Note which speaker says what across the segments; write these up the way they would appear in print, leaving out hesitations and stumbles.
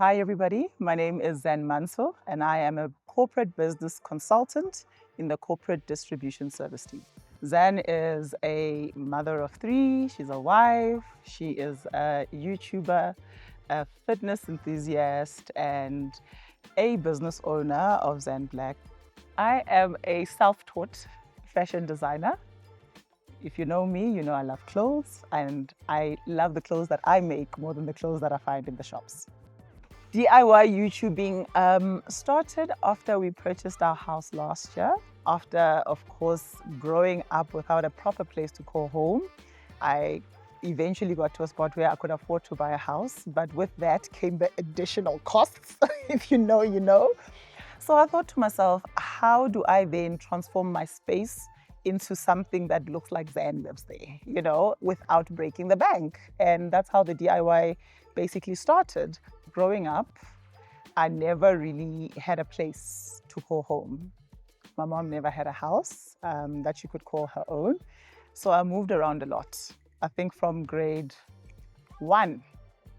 Speaker 1: Hi, everybody. My name is Mantsho, and I am a corporate business consultant in the corporate distribution service team. Zan is a mother of three. She's a wife. She is a YouTuber, a fitness enthusiast, and a business owner of Zan Black. I am a self-taught fashion designer. If you know me, you know I love clothes, and I love the clothes that I make more than the clothes that I find in the shops. DIY YouTubing started after we purchased our house last year. After, of course, growing up without a proper place to call home, I eventually got to a spot where I could afford to buy a house. But with that came the additional costs. If you know, you know. So I thought to myself, how do I then transform my space into something that looks like Zan lives there, without breaking the bank? And that's how the DIY basically started. Growing up, I never really had a place to call home. My mom never had a house that she could call her own. So I moved around a lot. I think from grade 1,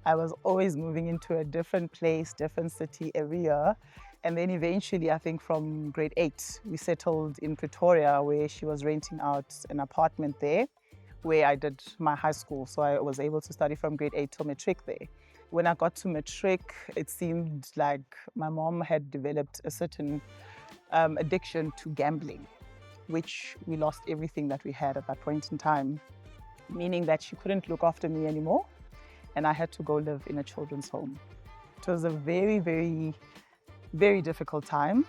Speaker 1: I was always moving into a different place, different city every year. And then eventually, I think from grade 8, we settled in Pretoria, where she was renting out an apartment there, where I did my high school. So I was able to study from grade 8 till matric there. When I got to matric, it seemed like my mom had developed a certain addiction to gambling, which we lost everything that we had at that point in time, meaning that she couldn't look after me anymore, and I had to go live in a children's home. It was a very, very, very difficult time,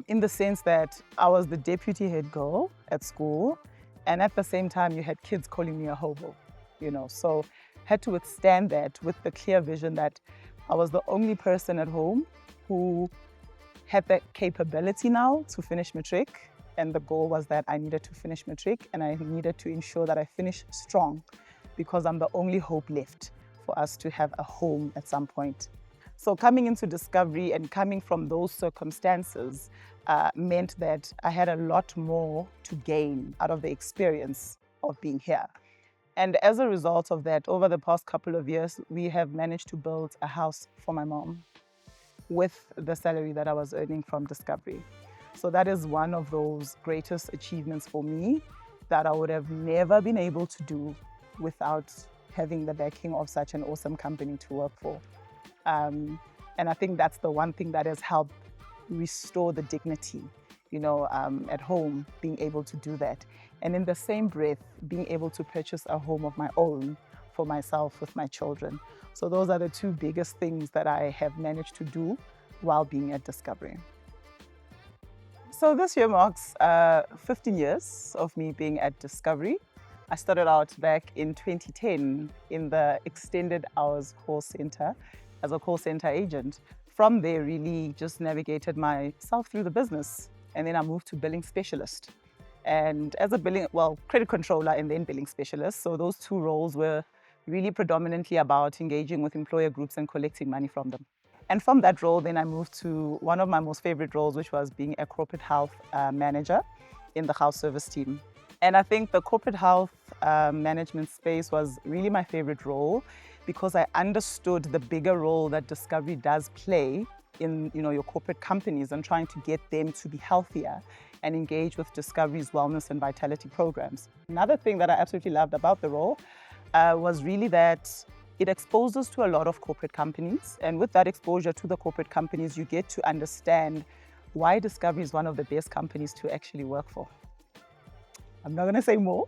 Speaker 1: in the sense that I was the deputy head girl at school, and at the same time, you had kids calling me a hobo, so had to withstand that with the clear vision that I was the only person at home who had the capability now to finish matric. And the goal was that I needed to finish matric, and I needed to ensure that I finish strong, because I'm the only hope left for us to have a home at some point. So coming into Discovery and coming from those circumstances meant that I had a lot more to gain out of the experience of being here. And as a result of that, over the past couple of years, we have managed to build a house for my mom with the salary that I was earning from Discovery. So that is one of those greatest achievements for me that I would have never been able to do without having the backing of such an awesome company to work for. And I think that's the one thing that has helped restore the dignity, at home, being able to do that. And in the same breath, being able to purchase a home of my own for myself with my children. So those are the two biggest things that I have managed to do while being at Discovery. So this year marks 15 years of me being at Discovery. I started out back in 2010 in the extended hours call center as a call center agent. From there, really just navigated myself through the business. And then I moved to billing specialist. And as a credit controller and then billing specialist. So those two roles were really predominantly about engaging with employer groups and collecting money from them. And from that role, then I moved to one of my most favorite roles, which was being a corporate health manager in the house service team. And I think the corporate health management space was really my favorite role, because I understood the bigger role that Discovery does play in your corporate companies and trying to get them to be healthier and engage with Discovery's wellness and vitality programs. Another thing that I absolutely loved about the role was really that it exposes to a lot of corporate companies. And with that exposure to the corporate companies, you get to understand why Discovery is one of the best companies to actually work for. I'm not going to say more.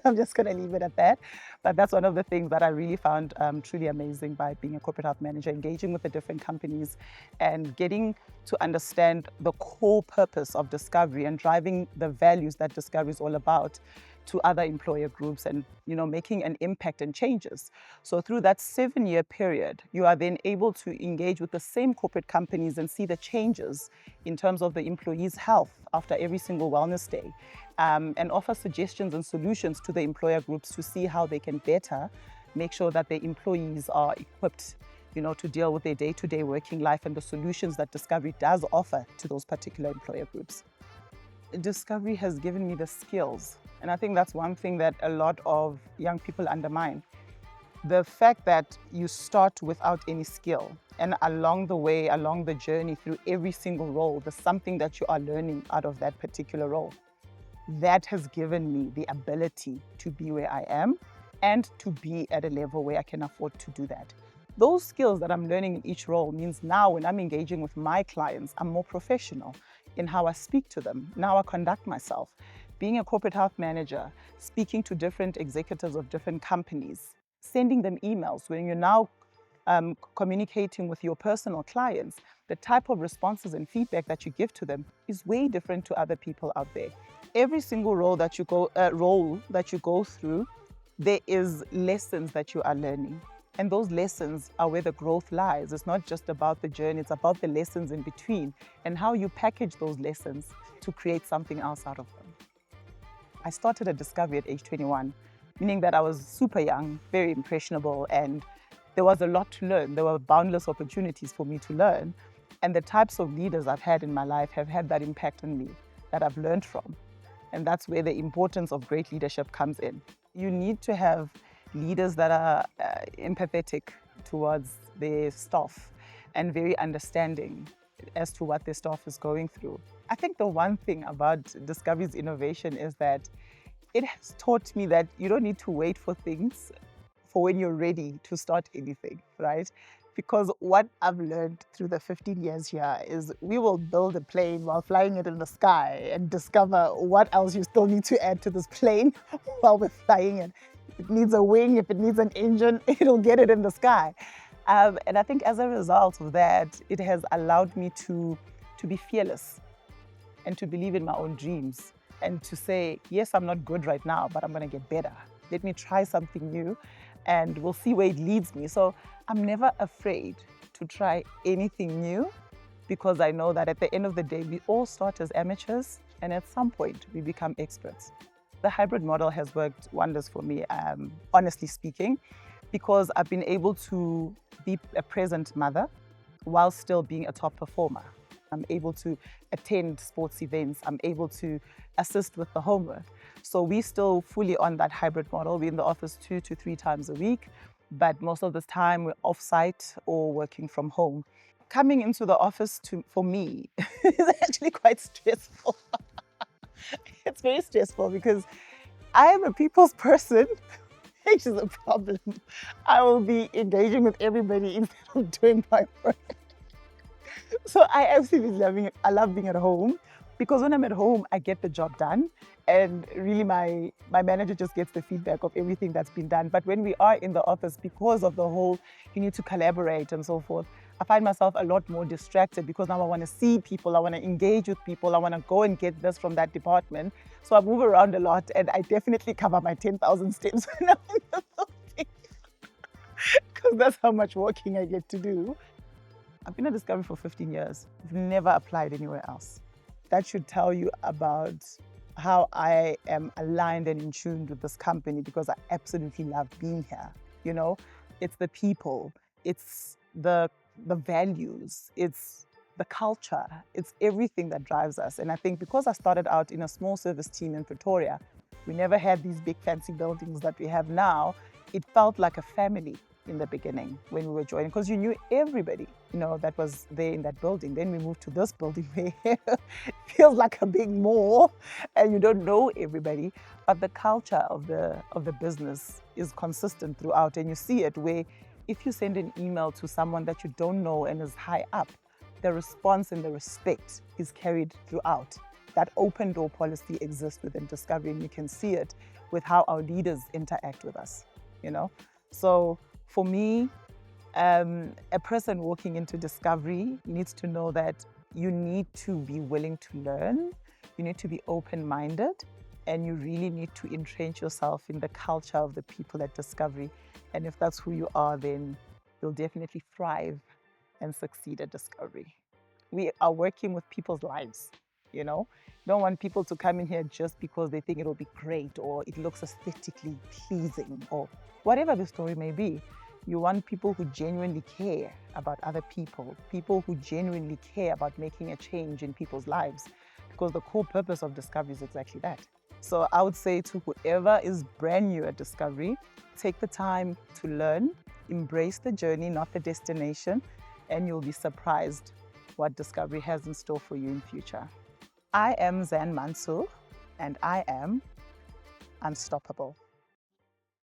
Speaker 1: I'm just going to leave it at that. But that's one of the things that I really found truly amazing by being a corporate health manager, engaging with the different companies and getting to understand the core purpose of Discovery and driving the values that Discovery is all about to other employer groups and making an impact and changes. So through that 7-year period, you are then able to engage with the same corporate companies and see the changes in terms of the employees' health after every single wellness day, and offer suggestions and solutions to the employer groups to see how they can better make sure that their employees are equipped to deal with their day-to-day working life and the solutions that Discovery does offer to those particular employer groups. Discovery has given me the skills, and I think that's one thing that a lot of young people undermine. The fact that you start without any skill, and along the way, along the journey through every single role, there's something that you are learning out of that particular role. That has given me the ability to be where I am and to be at a level where I can afford to do that. Those skills that I'm learning in each role means now when I'm engaging with my clients, I'm more professional in how I speak to them, in how I conduct myself. Being a corporate health manager, speaking to different executives of different companies, sending them emails when you're now communicating with your personal clients, the type of responses and feedback that you give to them is way different to other people out there. Every single role that you go through, there is lessons that you are learning. And those lessons are where the growth lies. It's not just about the journey, it's about the lessons in between and how you package those lessons to create something else out of them. I started at Discovery at age 21, meaning that I was super young, very impressionable, and there was a lot to learn. There were boundless opportunities for me to learn. And the types of leaders I've had in my life have had that impact on me that I've learned from. And that's where the importance of great leadership comes in. You need to have leaders that are empathetic towards their staff and very understanding as to what their staff is going through. I think the one thing about Discovery's innovation is that it has taught me that you don't need to wait for things for when you're ready to start anything, right? Because what I've learned through the 15 years here is we will build a plane while flying it in the sky and discover what else you still need to add to this plane while we're flying it. If it needs a wing, if it needs an engine, it'll get it in the sky. And I think as a result of that, it has allowed me to be fearless and to believe in my own dreams and to say, yes, I'm not good right now, but I'm gonna get better. Let me try something new and we'll see where it leads me. So I'm never afraid to try anything new because I know that at the end of the day, we all start as amateurs and at some point we become experts. The hybrid model has worked wonders for me, honestly speaking, because I've been able to be a present mother while still being a top performer. I'm able to attend sports events. I'm able to assist with the homework. So we're still fully on that hybrid model. We're in the office 2 to 3 times a week, but most of the time we're off-site or working from home. Coming into the office for me is actually quite stressful. It's very stressful because I am a people's person, which is a problem. I will be engaging with everybody instead of doing my work. So I absolutely love being at home because when I'm at home, I get the job done. And really my manager just gets the feedback of everything that's been done. But when we are in the office, because of the whole, you need to collaborate and so forth, I find myself a lot more distracted because now I want to see people, I want to engage with people, I want to go and get this from that department. So I move around a lot and I definitely cover my 10,000 steps when I'm in the building because that's how much walking I get to do. I've been at Discovery for 15 years. I've never applied anywhere else. That should tell you about how I am aligned and in tune with this company because I absolutely love being here. You know, it's the people, it's the values, it's the culture, it's everything that drives us. And I think because I started out in a small service team in Pretoria, we never had these big fancy buildings that we have now. It felt like a family in the beginning when we were joining because you knew everybody, you know, that was there in that building. Then we moved to this building where it feels like a big mall and you don't know everybody, but the culture of the business is consistent throughout. And you see it where if you send an email to someone that you don't know and is high up, the response and the respect is carried throughout. That open door policy exists within Discovery and you can see it with how our leaders interact with us, you know? So for me, a person walking into Discovery needs to know that you need to be willing to learn, you need to be open-minded, and you really need to entrench yourself in the culture of the people at Discovery. And if that's who you are, then you'll definitely thrive and succeed at Discovery. We are working with people's lives, you know? You don't want people to come in here just because they think it'll be great or it looks aesthetically pleasing or whatever the story may be. You want people who genuinely care about other people, people who genuinely care about making a change in people's lives, because the core purpose of Discovery is exactly that. So I would say to whoever is brand new at Discovery, take the time to learn, embrace the journey, not the destination, and you'll be surprised what Discovery has in store for you in future. I am Mantsho, and I am unstoppable.